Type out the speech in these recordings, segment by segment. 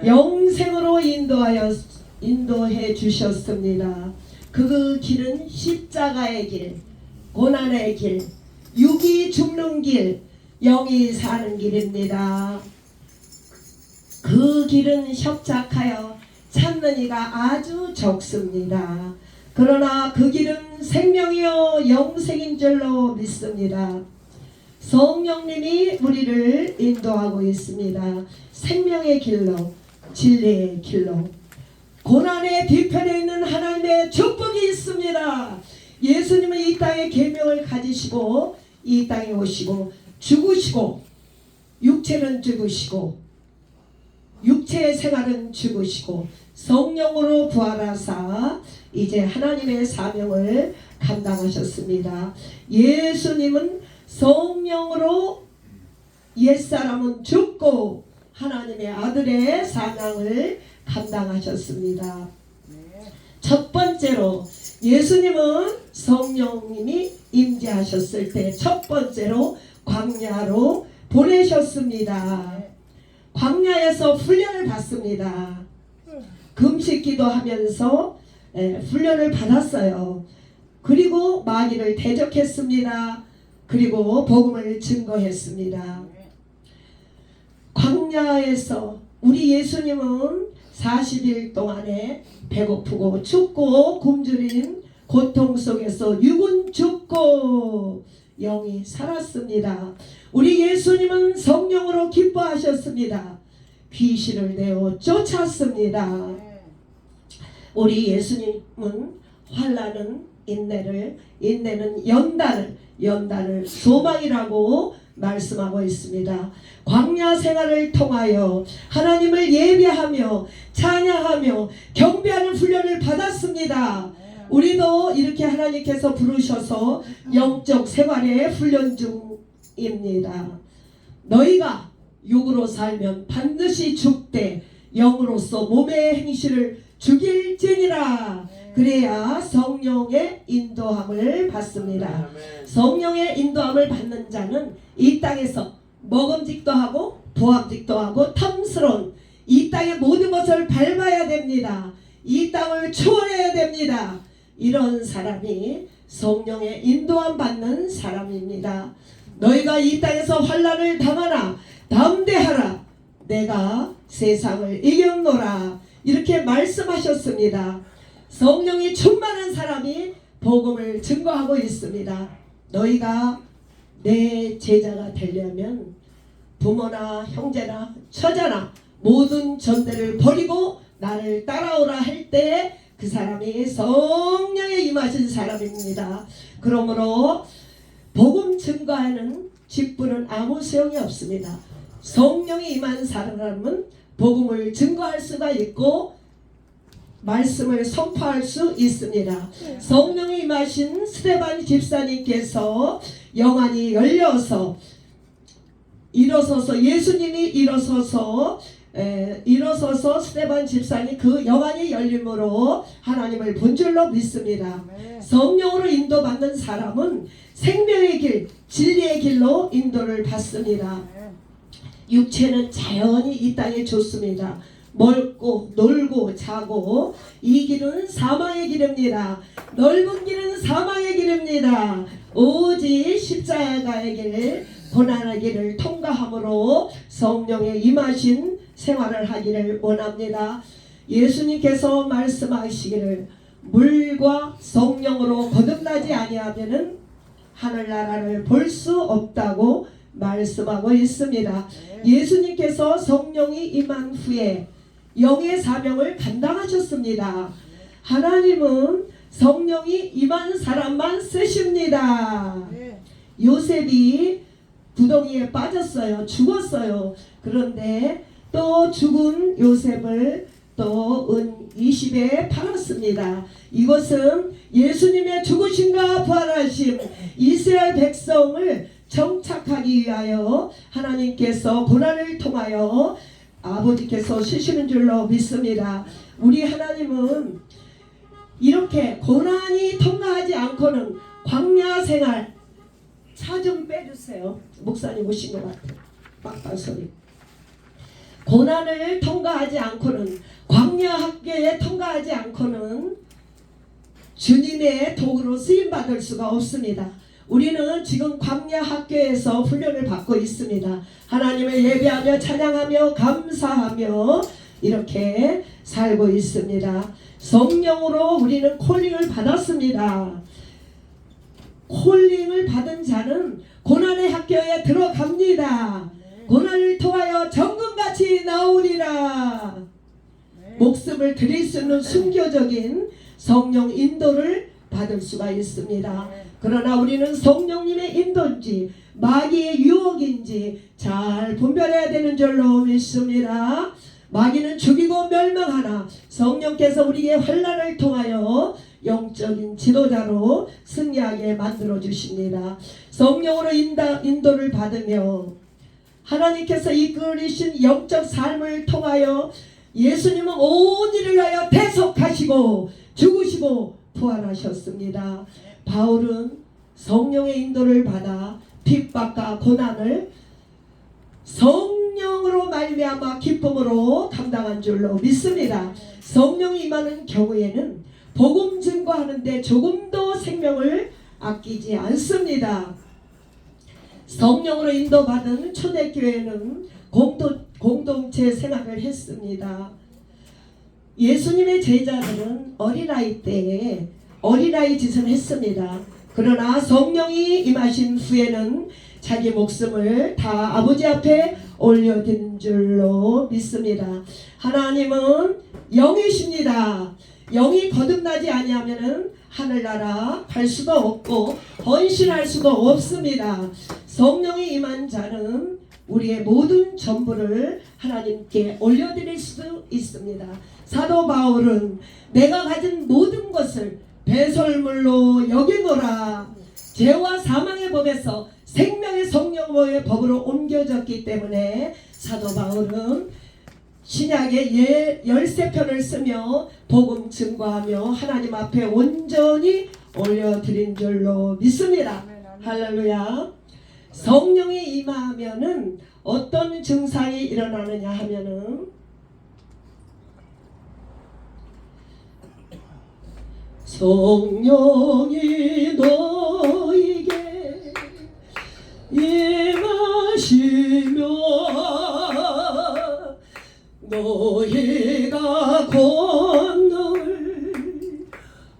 영생으로 인도해 주셨습니다. 그 길은 십자가의 길, 고난의 길, 육이 죽는 길, 영이 사는 길입니다. 그 길은 협착하여 찾는 이가 아주 적습니다. 그러나 그 길은 생명이요 영생인 줄로 믿습니다. 성령님이 우리를 인도하고 있습니다. 생명의 길로, 진리의 길로, 고난의 뒤편에 있는 하나님의 축복이 있습니다. 예수님은 이 땅에 계명을 가지시고 이 땅에 오시고 죽으시고, 육체는 죽으시고 육체의 생활은 죽으시고 성령으로 부활하사 이제 하나님의 사명을 감당하셨습니다. 예수님은 성령으로 옛사람은 죽고 하나님의 아들의 사명을 감당하셨습니다. 첫 번째로 예수님은 성령님이 임재하셨을 때 첫 번째로 광야로 보내셨습니다. 광야에서 훈련을 받습니다. 금식 기도하면서 훈련을 받았어요. 그리고 마귀를 대적했습니다. 그리고 복음을 증거했습니다. 광야에서 우리 예수님은 40일 동안에 배고프고 춥고 굶주린 고통 속에서 육은 죽고 영이 살았습니다. 우리 예수님은 성령으로 기뻐하셨습니다. 귀신을 내어 쫓았습니다. 우리 예수님은 환난은 인내를, 인내는 연단을 소망이라고 말씀하고 있습니다. 광야 생활을 통하여 하나님을 예배하며 찬양하며 경배하는 훈련을 받았습니다. 우리도 이렇게 하나님께서 부르셔서 영적 생활의 훈련 중입니다. 너희가 육으로 살면 반드시 죽되 영으로서 몸의 행실을 죽일지니라. 그래야 성령의 인도함을 받습니다. 성령의 인도함을 받는 자는 이 땅에서 먹음직도 하고 보암직도 하고 탐스러운 이 땅의 모든 것을 밟아야 됩니다. 이 땅을 초월해야 됩니다. 이런 사람이 성령의 인도함 받는 사람입니다. 너희가 이 땅에서 환난을 당하나 담대하라. 내가 세상을 이겼노라. 이렇게 말씀하셨습니다. 성령이 충만한 사람이 복음을 증거하고 있습니다. 너희가 내 제자가 되려면 부모나 형제나 처자나 모든 전대를 버리고 나를 따라오라 할 때 그 사람이 성령에 임하신 사람입니다. 그러므로 복음 증거하는 직분은 아무 소용이 없습니다. 성령이 임한 사람은 복음을 증거할 수가 있고 말씀을 선포할 수 있습니다. 성령이 임하신 스데반 집사님께서 영안이 열려서 일어서서 예수님이 일어서서 스데반 집사님 그 영안이 열림으로 하나님을 본줄로 믿습니다. 성령으로 인도받는 사람은 생명의 길, 진리의 길로 인도를 받습니다. 육체는 자연히 이 땅에 좋습니다. 먹고 놀고 자고 이 길은 사망의 길입니다. 넓은 길은 사망의 길입니다. 오직 십자가의 길, 고난의 길을 통과함으로 성령에 임하신 생활을 하기를 원합니다. 예수님께서 말씀하시기를 물과 성령으로 거듭나지 아니하면은 하늘나라를 볼 수 없다고 말씀하고 있습니다. 예수님께서 성령이 임한 후에 영의 사명을 감당하셨습니다. 하나님은 성령이 임한 사람만 쓰십니다. 요셉이 구덩이에 빠졌어요. 죽었어요. 그런데 또 죽은 요셉을 또 은 20에 팔았습니다. 이것은 예수님의 죽으심과 부활하심, 이스라엘 백성을 정착하기 위하여 하나님께서 고난을 통하여 아버지께서 쓰시는 줄로 믿습니다. 우리 하나님은 이렇게 고난이 통과하지 않고는 광야 생활, 차 좀 빼주세요. 목사님 오신 것 같아요. 빡빡 소리. 고난을 통과하지 않고는, 광야 학교에 통과하지 않고는 주님의 도구로 쓰임받을 수가 없습니다. 우리는 지금 광야 학교에서 훈련을 받고 있습니다. 하나님을 예배하며 찬양하며 감사하며 이렇게 살고 있습니다. 성령으로 우리는 콜링을 받았습니다. 콜링을 받은 자는 고난의 학교에 들어갑니다. 고난을 통하여 정금같이 나오리라. 목숨을 드릴 수 있는 순교적인 성령 인도를 받을 수가 있습니다. 그러나 우리는 성령님의 인도인지 마귀의 유혹인지 잘 분별해야 되는 줄로 믿습니다. 마귀는 죽이고 멸망하나 성령께서 우리의 환난을 통하여 영적인 지도자로 승리하게 만들어 주십니다. 성령으로 인도를 받으며 하나님께서 이끌으신 영적 삶을 통하여 예수님은 온 일을 하여 대속하시고 죽으시고 부활하셨습니다. 바울은 성령의 인도를 받아 핍박과 고난을 성령으로 말미암아 기쁨으로 감당한 줄로 믿습니다. 성령이 임하는 경우에는 복음 증거하는데 조금도 생명을 아끼지 않습니다. 성령으로 인도받은 초대교회는 공동체 생활을 했습니다. 예수님의 제자들은 어린아이 때에 어린아이 짓을 했습니다. 그러나 성령이 임하신 후에는 자기 목숨을 다 아버지 앞에 올려드린 줄로 믿습니다. 하나님은 영이십니다. 영이 거듭나지 아니하면은 하늘나라 갈 수도 없고 헌신할 수도 없습니다. 성령이 임한 자는 우리의 모든 전부를 하나님께 올려드릴 수 있습니다. 사도 바울은 내가 가진 모든 것을 배설물로 여기노라. 죄와 사망의 법에서 생명의 성령의 법으로 옮겨졌기 때문에 사도 바울은 신약의 13편을 쓰며 복음 증거하며 하나님 앞에 온전히 올려드린 줄로 믿습니다. 할렐루야. 성령이 임하면은 어떤 증상이 일어나느냐 하면은 성령이 너에게 임하시며 너희가 권능을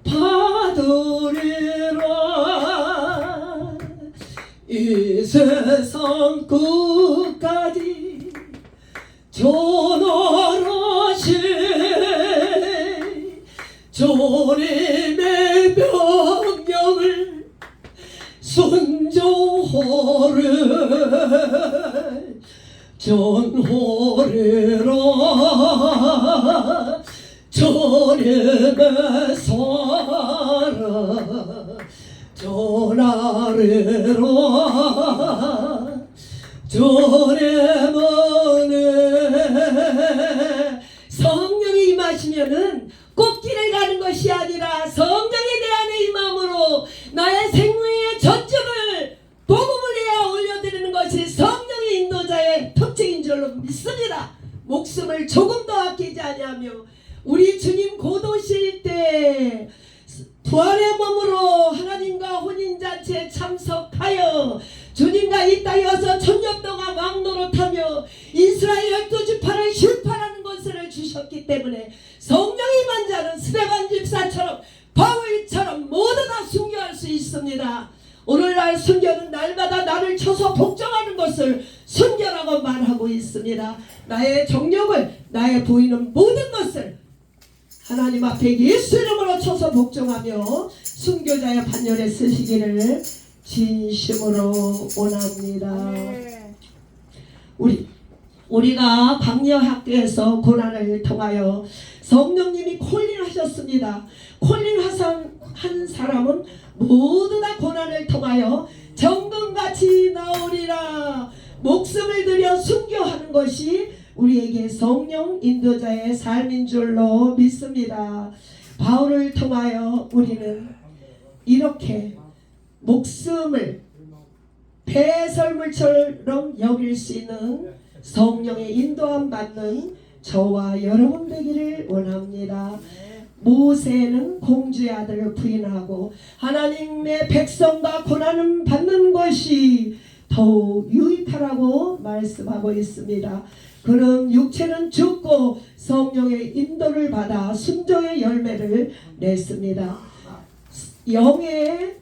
받으리라. 이 세상 끝까지 전하라시 주님의 명령을 순종하래. 전하리라. 주님의 사랑 전하리라. 주님은 성령이 임하시면은 꽃길을 가는 것이 아니라 성령이 내 안에 임함으로 나의 생명의 전적을 복음을 해야 올려드리는 것이 성령의 인도자의 특징인 줄로 믿습니다. 목숨을 조금도 아끼지 아니하며 우리 주님 고도실 때 부활의 몸으로 하나님과 혼인잔치에 참석하여 주님과 이 땅에 와서 천년 동안 왕노릇하며 이스라엘 12지파를 심판하는 것을 주셨기 때문에 성령이 임한 자는 스데반 집사처럼 바울처럼 모두 다 순교할 수 있습니다. 오늘날 순교는 날마다 나를 쳐서 복종하는 것을 순교라고 말하고 있습니다. 나의 정욕을 나의 보이는 모든 것을 하나님 앞에 예수 이름으로 쳐서 복종하며 순교자의 반열에 쓰시기를 진심으로 원합니다. 우리가 광야학교에서 고난을 통하여 성령님이 콜링하셨습니다. 콜링한 사람은 모두 다 고난을 통하여 정금같이 나오리라. 목숨을 들여 순교하는 것이 우리에게 성령 인도자의 삶인 줄로 믿습니다. 바울을 통하여 우리는 이렇게 목숨을 배설물처럼 여길 수 있는 성령의 인도함 받는 저와 여러분 되기를 원합니다. 모세는 공주의 아들을 부인하고 하나님의 백성과 고난을 받는 것이 더욱 유익하라고 말씀하고 있습니다. 그는 육체는 죽고 성령의 인도를 받아 순종의 열매를 냈습니다. 영의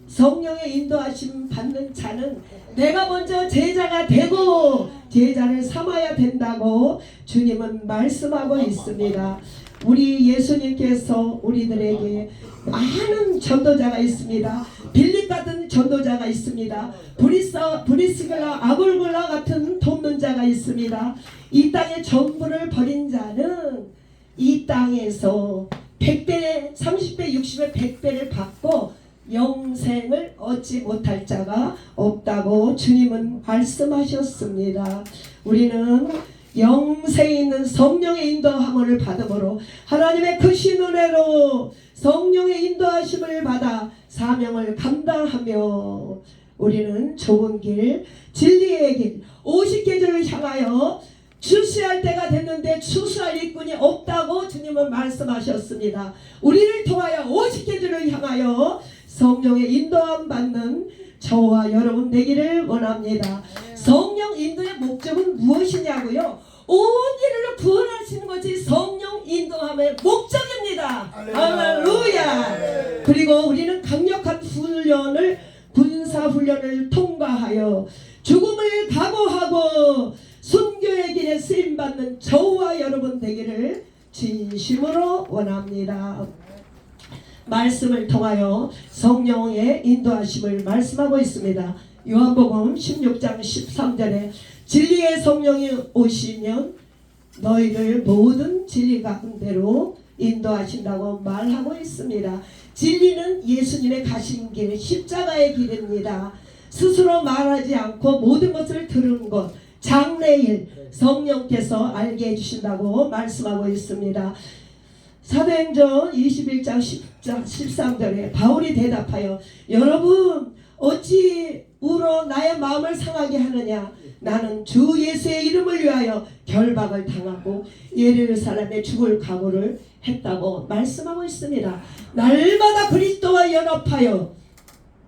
성령의 인도하심 받는 자는 내가 먼저 제자가 되고 제자를 삼아야 된다고 주님은 말씀하고 있습니다. 우리 예수님께서 우리들에게 많은 전도자가 있습니다. 빌립 같은 전도자가 있습니다. 브리스글라 아굴굴라 같은 돕는 자가 있습니다. 이 땅의 전부를 버린 자는 이 땅에서 100배, 30배, 60배, 100배를 받고 영생을 얻지 못할 자가 없다고 주님은 말씀하셨습니다. 우리는 영생에 있는 성령의 인도함을 받음으로 하나님의 크신 은혜로 성령의 인도하심을 받아 사명을 감당하며 우리는 좋은 길, 진리의 길, 50계절을 향하여 추수할 때가 됐는데 추수할 일꾼이 없다고 주님은 말씀하셨습니다. 우리를 통하여 50계절을 향하여 성령의 인도함 받는 저와 여러분 되기를 원합니다. 성령 인도의 목적은 무엇이냐고요? 온 인류를 구원하시는 것이 성령 인도함의 목적입니다. 할렐루야. 그리고 우리는 강력한 훈련을 군사훈련을 통과하여 죽음을 각오하고 순교의 길에 쓰임받는 저와 여러분 되기를 진심으로 원합니다. 말씀을 통하여 성령의 인도하심을 말씀하고 있습니다. 요한복음 16장 13절에 진리의 성령이 오시면 너희를 모든 진리 가운데로 인도하신다고 말하고 있습니다. 진리는 예수님의 가신 길, 십자가의 길입니다. 스스로 말하지 않고 모든 것을 들은 것, 장래일 성령께서 알게 해주신다고 말씀하고 있습니다. 사도행전 21장 13절에 바울이 대답하여 여러분 어찌 울어 나의 마음을 상하게 하느냐. 나는 주 예수의 이름을 위하여 결박을 당하고 예루살렘에 죽을 각오를 했다고 말씀하고 있습니다. 날마다 그리스도와 연합하여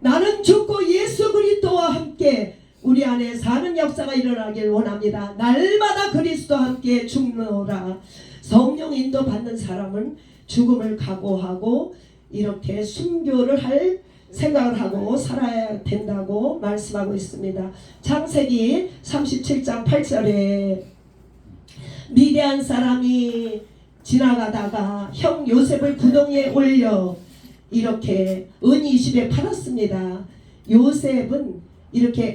나는 죽고 예수 그리스도와 함께 우리 안에 사는 역사가 일어나길 원합니다. 날마다 그리스도와 함께 죽노라. 성령 인도 받는 사람은 죽음을 각오하고 이렇게 순교를 할 생각을 하고 살아야 된다고 말씀하고 있습니다. 창세기 37장 8절에 미디안 사람이 지나가다가 형 요셉을 구덩이에 올려 이렇게 은 20에 팔았습니다. 요셉은 이렇게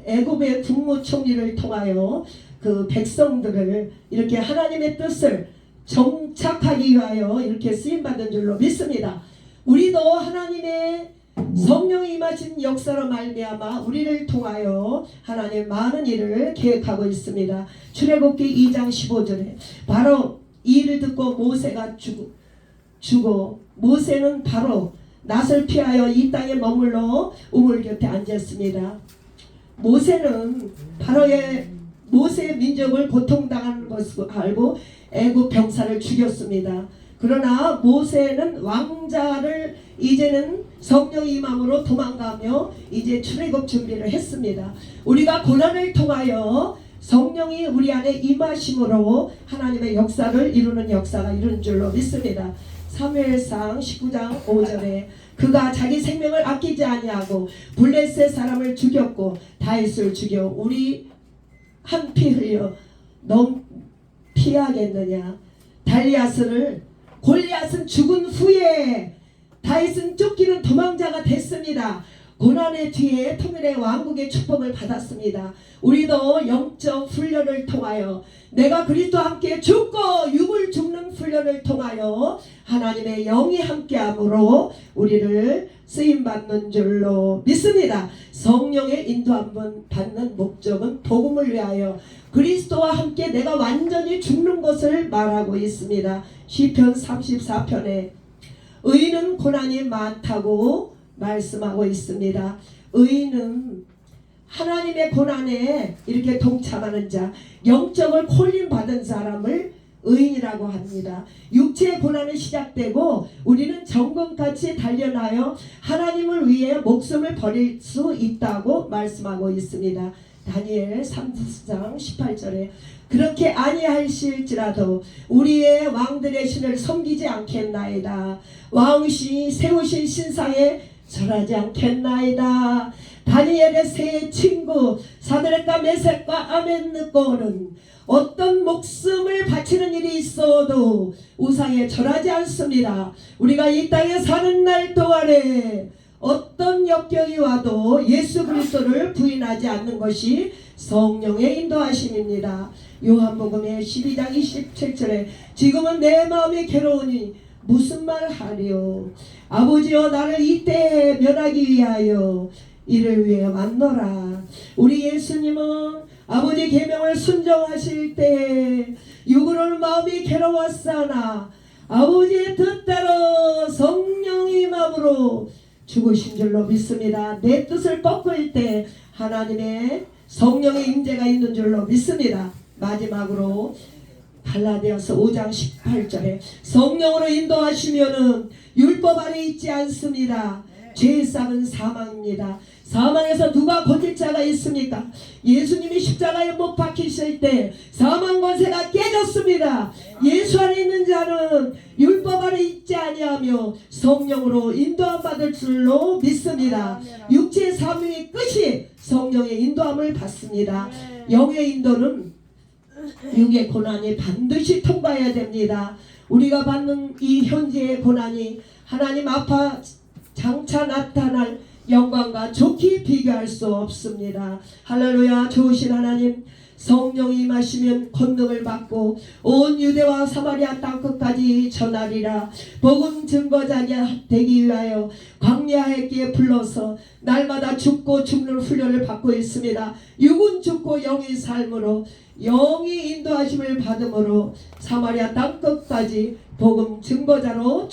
애굽의 국무총리를 통하여 그 백성들을 이렇게 하나님의 뜻을 정착하기 위하여 이렇게 쓰임받은 줄로 믿습니다. 우리도 하나님의 성령이 임하신 역사로 말미암아 우리를 통하여 하나님 많은 일을 계획하고 있습니다. 출애굽기 2장 15절에 바로 이 일을 듣고 모세가 죽어 모세는 바로 낫을 피하여 이 땅에 머물러 우물 곁에 앉았습니다. 모세는 바로의 모세의 민족을 고통당하는 것을 알고 애굽 병사를 죽였습니다. 그러나 모세는 왕자를 이제는 성령의 임함으로 도망가며 이제 출애굽 준비를 했습니다. 우리가 고난을 통하여 성령이 우리 안에 임하심으로 하나님의 역사를 이루는 역사가 이루는 줄로 믿습니다. 사무엘상 19장 5절에 그가 자기 생명을 아끼지 아니하고 블레셋 사람을 죽였고 다윗을 죽여 우리 한 피 흘려 넌 피하겠느냐. 골리앗은 죽은 후에 다윗은 쫓기는 도망자가 됐습니다. 고난의 뒤에 통일의 왕국의 축복을 받았습니다. 우리도 영적 훈련을 통하여 내가 그리스도와 함께 죽고 육을 죽는 훈련을 통하여 하나님의 영이 함께함으로 우리를 쓰임받는 줄로 믿습니다. 성령의 인도함을 받는 목적은 복음을 위하여 그리스도와 함께 내가 완전히 죽는 것을 말하고 있습니다. 시편 34편에 의인은 고난이 많다고 말씀하고 있습니다. 의인은 하나님의 고난에 이렇게 동참하는 자, 영적을 콜림 받은 사람을 의인이라고 합니다. 육체의 고난은 시작되고 우리는 정금같이 단련하여 하나님을 위해 목숨을 버릴 수 있다고 말씀하고 있습니다. 다니엘 3장 18절에 그렇게 아니하실지라도 우리의 왕들의 신을 섬기지 않겠나이다. 왕신이 세우신 신상에 절하지 않겠나이다. 다니엘의 세 친구 사드락과 메섹과 아벤느고는 어떤 목숨을 바치는 일이 있어도 우상에 절하지 않습니다. 우리가 이 땅에 사는 날 동안에 어떤 역경이 와도 예수 그리스도를 부인하지 않는 것이 성령의 인도하심입니다. 요한복음의 12장 27절에 지금은 내 마음이 괴로우니 무슨 말 하리요. 아버지여 나를 이때에 면하기 위하여 이를 위해 왔노라. 우리 예수님은 아버지 계명을 순종하실 때 육으로는 마음이 괴로웠사나 아버지의 뜻대로 성령의 마음으로 죽으신 줄로 믿습니다. 내 뜻을 꺾을 때 하나님의 성령의 임재가 있는 줄로 믿습니다. 마지막으로 갈라디아서 5장 18절에 성령으로 인도하시면은 율법 아래 있지 않습니다. 죄의 싹은 사망입니다. 사망에서 누가 건질 자가 있습니까? 예수님이 십자가에 못 박히실 때 사망 권세가 깨졌습니다. 예수 안에 있는 자는 율법 아래 있지 아니하며 성령으로 인도함 받을 줄로 믿습니다. 육체의 사명의 끝이 성령의 인도함을 받습니다. 영의 인도는 육의 고난이 반드시 통과해야 됩니다. 우리가 받는 이 현재의 고난이 하나님 앞에 장차 나타날 영광과 좋게 비교할 수 없습니다. 할렐루야. 좋으신 하나님, 성령이 임하시면 권능을 받고 온 유대와 사마리아 땅끝까지 전하리라. 복음 증거자가 되기 위하여 광야에게 불러서 날마다 죽고 죽는 훈련을 받고 있습니다. 육은 죽고 영의 삶으로 영이 인도하심을 받음으로 사마리아 땅끝까지 복음 증거자로